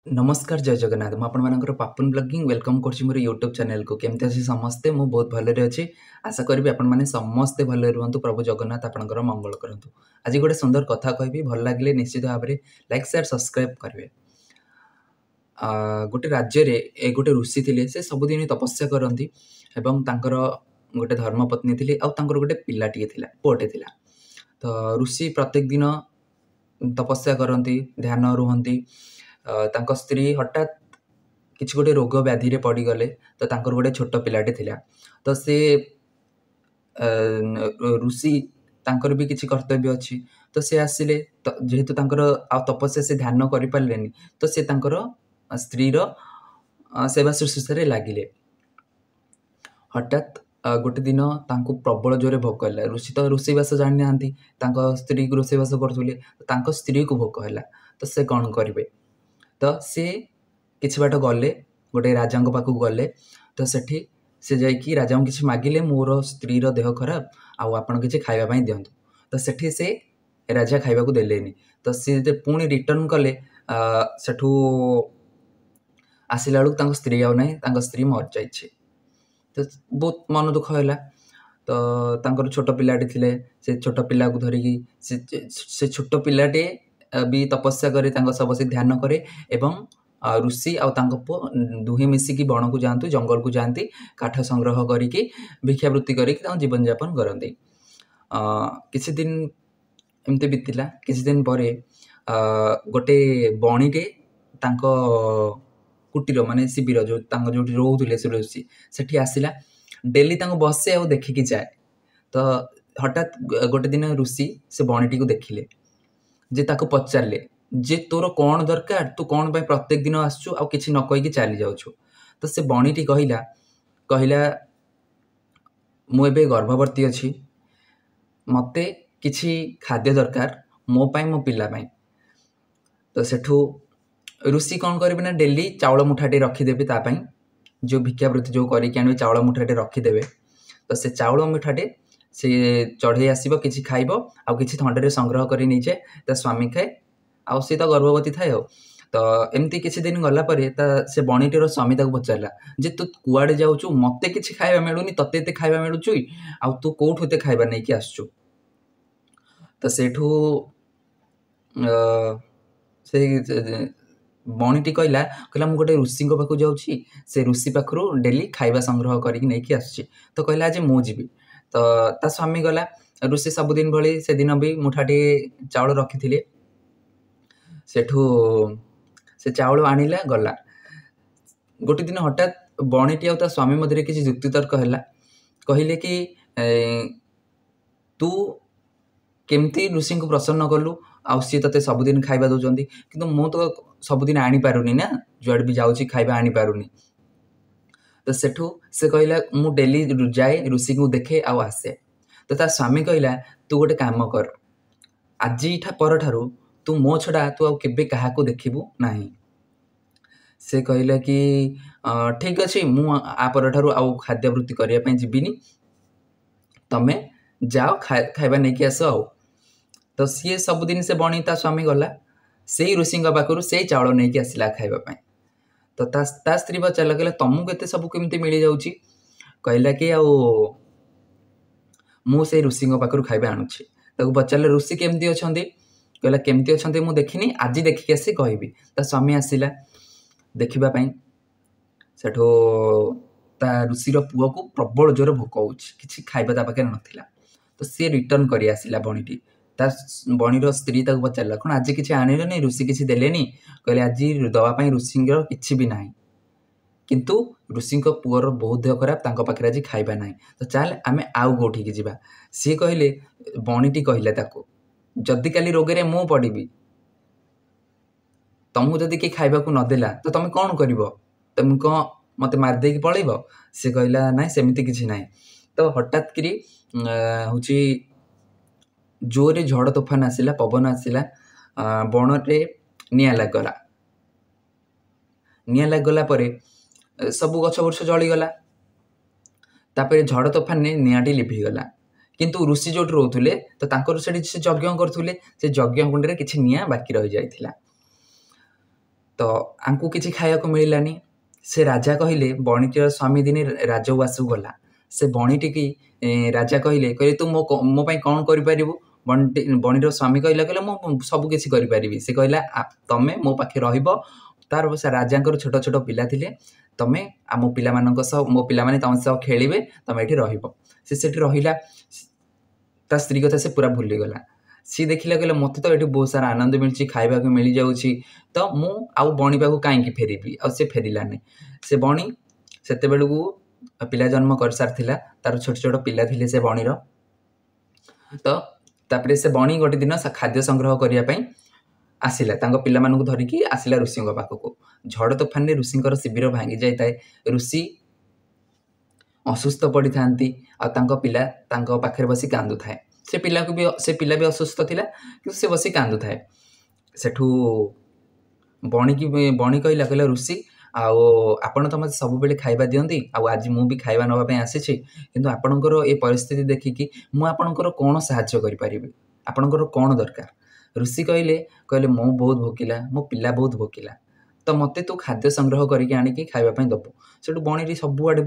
नमस्कार जय जगन्नाथ मु आपनकर पापुन ब्लॉगिंग वेलकम करछि मोर यूट्यूब चैनल को केमते अछि समस्ते मु बहुत भले अछि आशा करबी आपन माने समस्ते भले रहंतु प्रभु जगन्नाथ आपनकर मंगल करंतु आज गोटे सुंदर कथा कहबी भल लागले निश्चित भाव में लाइक शेयर सब्सक्राइब करबे गोटे राज्य रे गोटे ऋषि थिले से सबुदिन तपस्या करंती एवं तांकर गोटे धर्मपत्नी थिले आ तांकर गोटे पिलाटिए थिला पुअटे थिला तो ऋषि प्रत्येक दिन तपस्या करंती ध्यान रुहंती तांको स्त्री हठात किसी गोटे रोग व्याधि रे पड़ी गले तो तांकर गोटे छोट पिलाटे थिला तो से ऋषि तांकर भी किसी कर्तव्य अच्छी तो से आसिले जेहेतु तांकर आ तपस्या से ध्यान करि पारलेनी तो से तांकर स्त्री रो सेवा शुश्रूषा लागिले हठात गोटे दिन तांको प्रबल जोरे भोक होला ऋषि तो रोषेईबास जानि नांती तांको स्त्री को रोषेईबास करथुले तांको स्त्री को भोक होला तो से कौन करिवे तो सी किछि बाट गले गोटे राजा पाखक गले तो सेठी से जाइकी राजा को किछि मागिले मोर स्त्री रो देह खराब आउ आपण किछि खाइबा पई दियंतु तो सेठी से राजा खाइबा को देलेनी तो सी जे पुणी रिटर्न कले सेठू आसिला बेलू तांको स्त्री आउ नाही तांको स्त्री मर जाइछि तो बहुत मन दुख होला तो तांकर छोट पिलाटी थिले से छोट पिला को धरिकी से छोट पिलाटे भी तपस्या करे तांको सब से ध्यान करे एवं ऋषि आउ तांको पो दुहे मिसिकी बण को जातु जंगल को जाती काठ संग्रह करिकी भिक्षावृत्ति करिकी तांको जीवन यापन करते किछि दिन एमते बितिला किछि दिन परे गोटे बणीटे तांको कुटीर माने शिविर जो तांको जोटी रोहुले से ऋषि सेठी आसिला डेली तांको बसे आ देखिकी जाए तो हठात गोटे दिन ऋषि से बणीटी को देखिले जे ताको पचारे जे तोर कौन दरकार तू कौन पाई प्रत्येक दिन आसचु आ किछि न कहिकी चली जाउछु तो से बणीटी कहिला कहिला मु एबे गर्भवती अछि मते किछि खाद्य दरकार मो पाई मो पिला पाई तो सेठू ऋषि कौन करेंगे ना डेली चाउल मुठाटे रखीदेवे तापाई जो भिक्षावृत्ति जो करके चाउल मुठाटे रखीदेवे तो से चाउल मुठाटे से चढ़े आसब कि खाइब आ कि थंडे संग्रह कर नहीं जाए ता स्वामी खाए आउ सी तो गर्भवती थाए तो एमती किसी दिन गला से बणीटीर स्वामी ताको पचारा जे तू कुआड़े जाऊँ मत कि खाଇବା मिलूनी तते खाଇବା मिलूचु आउ तू कौठू एते खाଇବା नहीं कि आसचु तो सेठू से बणीटी कहला कहला मु गोटे ऋषि पाखु जाऊँगी से ऋषि पाखु डेली खाଇବା संग्रह करके नहीं आसुची तो कहला आज मु जीवी तो ता स्वामी गला ऋषि सबुदिन भली से दिन भी मुठाटे चाउल रखी सेठू से चाउल आनिला गला गोटे दिन हठात बणीटी आ स्वामी मध्य किसी जुक्तितर्क है कहले कि तू केमती ऋषि को प्रसन्न कलु आउ सी ते सबुदिन खाଇବା दौरान कि मु तो सबुदिन आनी पारुनी ना जुआड़ भी जाऊँगी खाଇବା आनी पारुनी तो सेठू से कहला मु डेली जाए ऋषि को देखे आउ आसे तो ता स्वामी कहला तू गोटे काम कर आज परठारू तू मो छड़ा तू आउ केबे काहाको देखिबू नाही से कहला कि ठीक अच्छे मु आ परठारू आउ खाद्यवृत्ति करिया पई जिबिनी तमे जाओ खाଇବା नहीं कि आस आउ तो सी सबुदिन से बणी ता स्वामी गला से ऋषि पाखु से चाउल नहीं कि आसला खाइबा तो ता स्त्री पचारा कहला तुमको केते सब केमती मिल जाउची कहला कि मु से ऋषि पाखु खाइबा आणुची ताको पचारे ऋषि केमती अछंती कहला केमती अछंती मु देखिनी आज देखिक आसी कहबी ता स्वामी आसिला देखिबा पई सेठो ता ऋषिर पुआ को प्रबल जोर भोक होउची किछि खाइबा ता पाखे नथिला तो सी रिटर्न करी आसिला बणीटी ता बणीर स्त्री ताको पचारला कौन आज किसी आनिल नहीं ऋषि किसी देलेनी कहले आज दवापाई ऋषिंर किसी भी ना किंतु ऋषि पुअर बहुत देह खराब तांको पाखे आज खाइबा ना तो चल आम आउ कौटिकी जावा सी कहले बणीटी कहले ताको जदि काली रोगे मु पड़ी तुमको जदि किए खाइबा को नदेला तो तुम कौन कर तुम कौन मत मारदे पलैब सी कहला ना सेमती किसी ना तो हठात करी हूँ जोरे झड़ तोफान आसिला पवन आसिला बणरे निया लागला निया लागला परे सबु गछ बुर्छ जलीगला तापर झड़ तोफान ने नियाटी लिभिगला किंतु ऋषि जो रोते तो तांकर से यज्ञ करुले से यज्ञ कुंड में किसी निया बाकी रही जाइथिला ତ ଆଙ୍କୁ କିଛି ଖାଇବାକୁ ମିଳିଲାନି। ସେ ରାଜା କହିଲେ, ବଣିଟିର ସ୍ୱାମୀ ଦିନେ ରାଜଉଆସକୁ ଗଲା। ସେ ବଣିଟିକି ରାଜା କହିଲେ ତୁ ମୋ ପାଇଁ କ'ଣ କରିପାରିବୁ? ବଣିର ସ୍ୱାମୀ କହିଲା ମୁଁ ସବୁ କିଛି କରିପାରିବି। ସେ କହିଲା ତମେ ମୋ ପାଖେ ରହିବ। ତାର ରାଜାଙ୍କର ଛୋଟ ଛୋଟ ପିଲା ଥିଲେ, ତମେ ଆମ ପିଲାମାନଙ୍କ ସହ, ମୋ ପିଲାମାନେ ତମ ସହ ଖେଳିବେ, ତମେ ଏଠି ରହିବ। ସେ ସେଠି ରହିଲା। ତା ସ୍ତ୍ରୀ କଥା ସେ ପୁରା ଭୁଲିଗଲା। ସିଏ ଦେଖିଲା କହିଲା ମୋତେ ତ ଏଠି ବହୁତ ସାରା ଆନନ୍ଦ ମିଳୁଛି, ଖାଇବାକୁ ମିଳିଯାଉଛି, ତ ମୁଁ ଆଉ ବଣି ପାଖକୁ କାହିଁକି ଫେରିବି? ଆଉ ସେ ଫେରିଲାନି। ସେ ବଣି ସେତେବେଳକୁ ପିଲା ଜନ୍ମ କରିସାରିଥିଲା। ତାର ଛୋଟ ଛୋଟ ପିଲା ଥିଲେ ସେ ବଣିର। ତ ତାପରେ ସେ ବଣି ଗୋଟେ ଦିନ ଖାଦ୍ୟ ସଂଗ୍ରହ କରିବା ପାଇଁ ଆସିଲା, ତାଙ୍କ ପିଲାମାନଙ୍କୁ ଧରିକି ଆସିଲା ଋଷିଙ୍କ ପାଖକୁ। ଝଡ଼ ତୋଫାନରେ ଋଷିଙ୍କର ଶିବିର ଭାଙ୍ଗି ଯାଇଥାଏ। ଋଷି ଅସୁସ୍ଥ ପଡ଼ିଥାନ୍ତି ଆଉ ତାଙ୍କ ପିଲା ତାଙ୍କ ପାଖରେ ବସି କାନ୍ଦୁଥାଏ। ସେ ପିଲା ବି ଅସୁସ୍ଥ ଥିଲା, କିନ୍ତୁ ସେ ବସି କାନ୍ଦୁଥାଏ। ସେଠୁ ବଣି କହିଲା ଋଷି, ଆଉ ଆପଣ ତ ମୋତେ ସବୁବେଳେ ଖାଇବା ଦିଅନ୍ତି, ଆଉ ଆଜି ମୁଁ ବି ଖାଇବା ନେବା ପାଇଁ ଆସିଛି, କିନ୍ତୁ ଆପଣଙ୍କର ଏ ପରିସ୍ଥିତି ଦେଖିକି ମୁଁ ଆପଣଙ୍କର କ'ଣ ସାହାଯ୍ୟ କରିପାରିବି? ଆପଣଙ୍କର କ'ଣ ଦରକାର? ଋଷି କହିଲେ ମୁଁ ବହୁତ ଭୋକିଲା, ମୋ ପିଲା ବହୁତ ଭୋକିଲା, ତ ମୋତେ ତୁ ଖାଦ୍ୟ ସଂଗ୍ରହ କରିକି ଆଣିକି ଖାଇବା ପାଇଁ ଦେବୁ। ସେଠୁ ବଣିଟି ସବୁଆଡ଼େ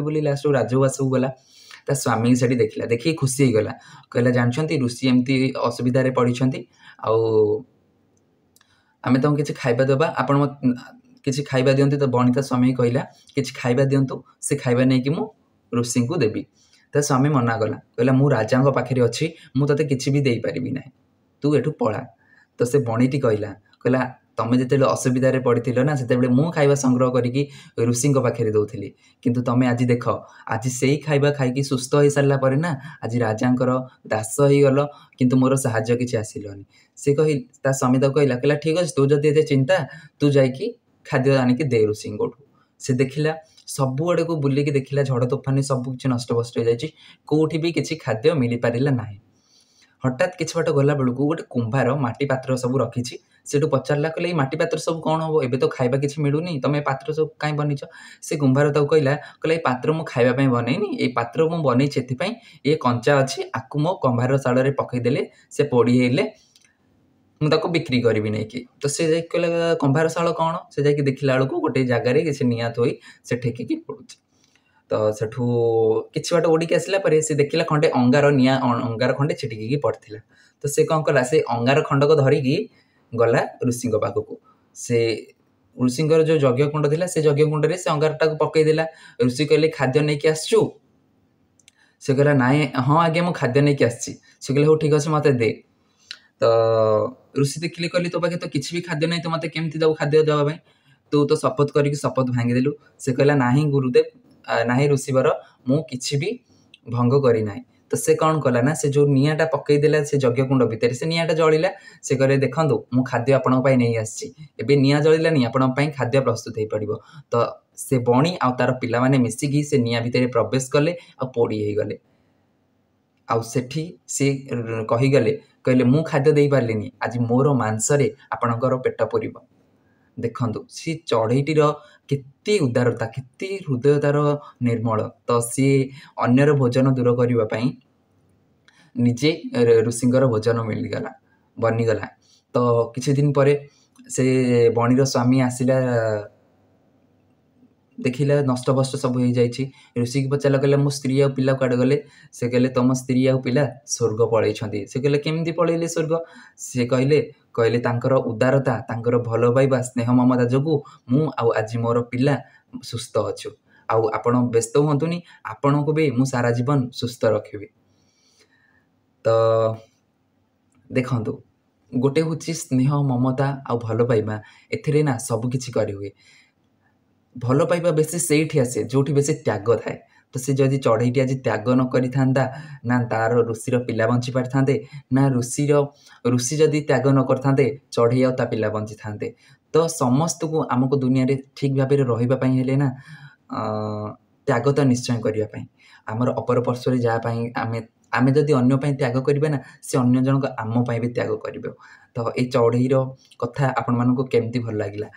ବୁଲି ଲାଷ୍ଟକୁ ରାଜଉଆସକୁ ଗଲା। ତା ସ୍ୱାମୀ ସେଠି ଦେଖିଲା, ଦେଖିକି ଖୁସି ହେଇଗଲା। କହିଲା ଜାଣିଛନ୍ତି ଋଷି ଏମିତି ଅସୁବିଧାରେ ପଡ଼ିଛନ୍ତି, ଆଉ ଆମେ ତାଙ୍କୁ କିଛି ଖାଇବା ଦେବା, ଆପଣ କିଛି ଖାଇବା ଦିଅନ୍ତୁ। ତ ବଣି ତା ସ୍ୱାମୀ କହିଲା କିଛି ଖାଇବା ଦିଅନ୍ତୁ, ସେ ଖାଇବା ନେଇକି ମୁଁ ଋଷିଙ୍କୁ ଦେବି। ତା ସ୍ୱାମୀ ମନା କଲା, କହିଲା ମୁଁ ରାଜାଙ୍କ ପାଖରେ ଅଛି, ମୁଁ ତୋତେ କିଛି ବି ଦେଇପାରିବି ନାହିଁ, ତୁ ଏଠୁ ପଳା। ତ ସେ ବଣିଟି କହିଲା ତମେ ଯେତେବେଳେ ଅସୁବିଧାରେ ପଡ଼ିଥିଲ ନା, ସେତେବେଳେ ମୁଁ ଖାଇବା ସଂଗ୍ରହ କରିକି ଋଷିଙ୍କ ପାଖରେ ଦେଉଥିଲି, କିନ୍ତୁ ତମେ ଆଜି ଦେଖ, ଆଜି ସେଇ ଖାଇବା ଖାଇକି ସୁସ୍ଥ ହେଇସାରିଲା ପରେ ନା, ଆଜି ରାଜାଙ୍କର ଦାସ ହେଇଗଲ, କିନ୍ତୁ ମୋର ସାହାଯ୍ୟ କିଛି ଆସିଲନି। ସେ ତା ସ୍ୱାମୀ ତାକୁ କହିଲା ଠିକ୍ ଅଛି, ତୁ ଯଦି ଏତେ ଚିନ୍ତା, ତୁ ଯାଇକି ଖାଦ୍ୟ ଆଣିକି ଦେ ଋଷିଙ୍କଠୁ। ସେ ଦେଖିଲା, ସବୁଆଡ଼କୁ ବୁଲିକି ଦେଖିଲା, ଝଡ଼ ତୋଫାନରେ ସବୁ କିଛି ନଷ୍ଟଭଷ୍ଟ ହେଇଯାଇଛି, କେଉଁଠି ବି କିଛି ଖାଦ୍ୟ ମିଳିପାରିଲା ନାହିଁ। ହଠାତ୍ କିଛି ବାଟ ଗଲାବେଳକୁ ଗୋଟେ କୁମ୍ଭାର ମାଟି ପାତ୍ର ସବୁ ରଖିଛି। ସେଠୁ ପଚାରିଲା ଏଇ ମାଟି ପାତ୍ର ସବୁ କ'ଣ ହେବ? ଏବେ ତ ଖାଇବା କିଛି ମିଳୁନି, ତମେ ଏ ପାତ୍ର ସବୁ କାହିଁ ବନେଇଛ? ସେ କୁମ୍ଭାର ତାକୁ କହିଲା ଏଇ ପାତ୍ର ମୁଁ ଖାଇବା ପାଇଁ ବନେଇନି, ଏଇ ପାତ୍ର ମୁଁ ବନେଇଛି ଏଥିପାଇଁ, ଏ କଞ୍ଚା ଅଛି, ଆକୁ ମୋ କୁମ୍ଭାର ଶାଳରେ ପକେଇଦେଲେ ସେ ପୋଡ଼ି ହେଲେ ମୁଁ ତାକୁ ବିକ୍ରି କରିବି ନେଇକି। ତ ସେ ଯାଇକି କହିଲା କୁମ୍ଭାର ଶାଳ କ'ଣ? ସେ ଯାଇକି ଦେଖିଲା ବେଳକୁ ଗୋଟେ ଜାଗାରେ କିଛି ନିଆଁ ଥୋଇ ସେ ଠେକିକି ପୋଡ଼ୁଛି। ତ ସେଠୁ କିଛି ବାଟ ଉଡ଼ିକି ଆସିଲା ପରେ ସେ ଦେଖିଲା ଖଣ୍ଡେ ଅଙ୍ଗାର ଖଣ୍ଡେ ଛିଟିକିକି ପଡ଼ିଥିଲା। ତ ସେ କ'ଣ କଲା, ସେ ଅଙ୍ଗାର ଖଣ୍ଡକ ଧରିକି ଗଲା ଋଷିଙ୍କ ପାଖକୁ। ସେ ଋଷିଙ୍କର ଯେଉଁ ଯଜ୍ଞକୁଣ୍ଡ ଥିଲା, ସେ ଯଜ୍ଞକୁଣ୍ଡରେ ସେ ଅଙ୍ଗାରଟାକୁ ପକେଇଦେଲା। ଋଷି କହିଲେ ଖାଦ୍ୟ ନେଇକି ଆସିଛୁ? ସେ କହିଲା ନାଇଁ, ହଁ ଆଜ୍ଞା ମୁଁ ଖାଦ୍ୟ ନେଇକି ଆସିଛି। ସେ କହିଲେ ହଉ ଠିକ୍ ଅଛି, ମୋତେ ଦେ। ତ ଋଷି ଦେଖିଲେ, କହିଲେ ତୋ ପାଖେ ତ କିଛି ବି ଖାଦ୍ୟ ନାହିଁ, ତୁ ମୋତେ କେମିତି ଦେବୁ ଖାଦ୍ୟ ଦେବା ପାଇଁ? ତୁ ତ ଶପଥ କରିକି ଶପଥ ଭାଙ୍ଗିଦେଲୁ। ସେ କହିଲା ନାହିଁ ଗୁରୁଦେବ, ନାହିଁ ଋଷିବର, ମୁଁ କିଛି ବି ଭଙ୍ଗ କରିନାହିଁ। ତ ସେ କ'ଣ କଲା ନା, ସେ ଯେଉଁ ନିଆଁଟା ପକେଇଦେଲା ସେ ଯଜ୍ଞକୁଣ୍ଡ ଭିତରେ, ସେ ନିଆଁଟା ଜଳିଲା। ସେ କହିଲେ ଦେଖନ୍ତୁ, ମୁଁ ଖାଦ୍ୟ ଆପଣଙ୍କ ପାଇଁ ନେଇ ଆସିଛି, ଏବେ ନିଆଁ ଜଳିଲାନି, ଆପଣଙ୍କ ପାଇଁ ଖାଦ୍ୟ ପ୍ରସ୍ତୁତ ହେଇପାରିବ। ତ ସେ ବଣି ଆଉ ତାର ପିଲାମାନେ ମିଶିକି ସେ ନିଆଁ ଭିତରେ ପ୍ରବେଶ କଲେ ଆଉ ପୋଡ଼ି ହେଇଗଲେ। ଆଉ ସେଠି ସେ କହିଲେ ମୁଁ ଖାଦ୍ୟ ଦେଇପାରିଲିନି, ଆଜି ମୋର ମାଂସରେ ଆପଣଙ୍କର ପେଟ ପୂରିବ। ଦେଖନ୍ତୁ ସେ ଚଢ଼େଇଟିର କେତେ ଉଦାରତା, କେତେ ହୃଦୟ ତାର ନିର୍ମଳ। ତ ସିଏ ଅନ୍ୟର ଭୋଜନ ଦୂର କରିବା ପାଇଁ ନିଜେ ଋଷିଙ୍କର ଭୋଜନ ବନିଗଲା। ତ କିଛି ଦିନ ପରେ ସେ ବଣିର ସ୍ୱାମୀ ଆସିଲା, ଦେଖିଲା ନଷ୍ଟଭଷ୍ଟ ସବୁ ହେଇଯାଇଛି। ଋଷିକି ପଚାରିଲା ମୋ ସ୍ତ୍ରୀ ଆଉ ପିଲା କୁଆଡ଼େ ଗଲେ? ସେ କହିଲେ ତମ ସ୍ତ୍ରୀ ଆଉ ପିଲା ସ୍ୱର୍ଗ ପଳେଇଛନ୍ତି। ସେ କହିଲେ କେମିତି ପଳେଇଲେ ସ୍ୱର୍ଗ? ସେ କହିଲେ ତାଙ୍କର ଉଦାରତା, ତାଙ୍କର ଭଲ ପାଇବା, ସ୍ନେହ ମମତା ଯୋଗୁଁ ମୁଁ ଆଉ ଆଜି ମୋର ପିଲା ସୁସ୍ଥ ଅଛୁ। ଆଉ ଆପଣ ବ୍ୟସ୍ତ ହୁଅନ୍ତୁନି, ଆପଣଙ୍କୁ ବି ମୁଁ ସାରା ଜୀବନ ସୁସ୍ଥ ରଖିବି। ତ ଦେଖନ୍ତୁ, ଗୋଟେ ହେଉଛି ସ୍ନେହ ମମତା ଆଉ ଭଲ ପାଇବା, ଏଥିରେ ନା ସବୁକିଛି କରିହୁଏ। ଭଲ ପାଇବା ବେଶୀ ସେଇଠି ଆସେ ଯେଉଁଠି ବେଶୀ ତ୍ୟାଗ ଥାଏ। ତ ସେ ଯଦି ଚଢ଼େଇଟି ଆଜି ତ୍ୟାଗ ନ କରିଥାନ୍ତା, ନା ତାର ଋଷିର ପିଲା ବଞ୍ଚି ପାରିଥାନ୍ତେ, ନା ଋଷି ଯଦି ତ୍ୟାଗ ନ କରିଥାନ୍ତେ, ଚଢ଼େଇ ଆଉ ତା ପିଲା ବଞ୍ଚିଥାନ୍ତେ। ତ ସମସ୍ତଙ୍କୁ ଆମକୁ ଦୁନିଆରେ ଠିକ୍ ଭାବରେ ରହିବା ପାଇଁ ହେଲେ ନା ତ୍ୟାଗ ତ ନିଶ୍ଚୟ କରିବା ପାଇଁ। ଆମର ଅପର ପାର୍ଶ୍ୱରେ ଯାହା ପାଇଁ ଆମେ ଯଦି ଅନ୍ୟ ପାଇଁ ତ୍ୟାଗ କରିବା ନା, ସେ ଅନ୍ୟ ଜଣକ ଆମ ପାଇଁ ବି ତ୍ୟାଗ କରିବ। ତ ଏଇ ଚଢ଼େଇର କଥା ଆପଣମାନଙ୍କୁ କେମିତି ଭଲ ଲାଗିଲା?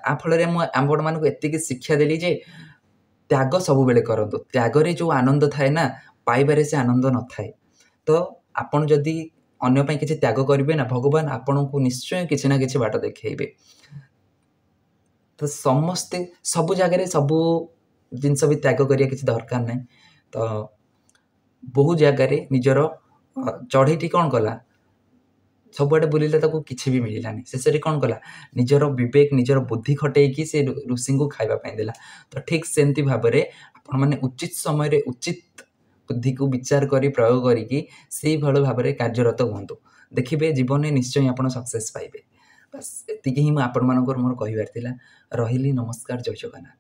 ଆ ଫଳରେ ମୁଁ ଆପଣମାନଙ୍କୁ ଏତିକି ଶିକ୍ଷା ଦେଲି ଯେ ତ୍ୟାଗ ସବୁବେଳେ କରନ୍ତୁ। ତ୍ୟାଗରେ ଯେଉଁ ଆନନ୍ଦ ଥାଏ ନା, ପାଇବାରେ ସେ ଆନନ୍ଦ ନଥାଏ। ତ ଆପଣ ଯଦି ଅନ୍ୟ ପାଇଁ କିଛି ତ୍ୟାଗ କରିବେ ନା, ଭଗବାନ ଆପଣଙ୍କୁ ନିଶ୍ଚୟ କିଛି ନା କିଛି ବାଟ ଦେଖେଇବେ। ତ ସମସ୍ତେ ସବୁ ଜାଗାରେ ସବୁ ଜିନିଷ ବି ତ୍ୟାଗ କରିବା କିଛି ଦରକାର ନାହିଁ। ତ ବହୁ ଜାଗାରେ ନିଜର ଚଢ଼େଇଟି କ'ଣ କଲା, ସବୁଆଡ଼େ ବୁଲିଲେ ତାକୁ କିଛି ବି ମିଳିଲାନି। ଶେଷରେ କ'ଣ କଲା, ନିଜର ବିବେକ ନିଜର ବୁଦ୍ଧି ଖଟେଇକି ସେ ଋଷିଙ୍କୁ ଖାଇବା ପାଇଁ ଦେଲା। ତ ଠିକ୍ ସେମିତି ଭାବରେ ଆପଣମାନେ ଉଚିତ ସମୟରେ ଉଚିତ ବୁଦ୍ଧିକୁ ବିଚାର କରି ପ୍ରୟୋଗ କରିକି ସେଇଭଳି ଭାବରେ କାର୍ଯ୍ୟରତ ହୁଅନ୍ତୁ। ଦେଖିବେ ଜୀବନରେ ନିଶ୍ଚୟ ଆପଣ ସକ୍ସେସ୍ ପାଇବେ। ବାସ୍ ଏତିକି ହିଁ ମୁଁ ଆପଣମାନଙ୍କର ମୋର କହିବାର ଥିଲା। ରହିଲି, ନମସ୍କାର, ଜୟ ଜଗନ୍ନାଥ।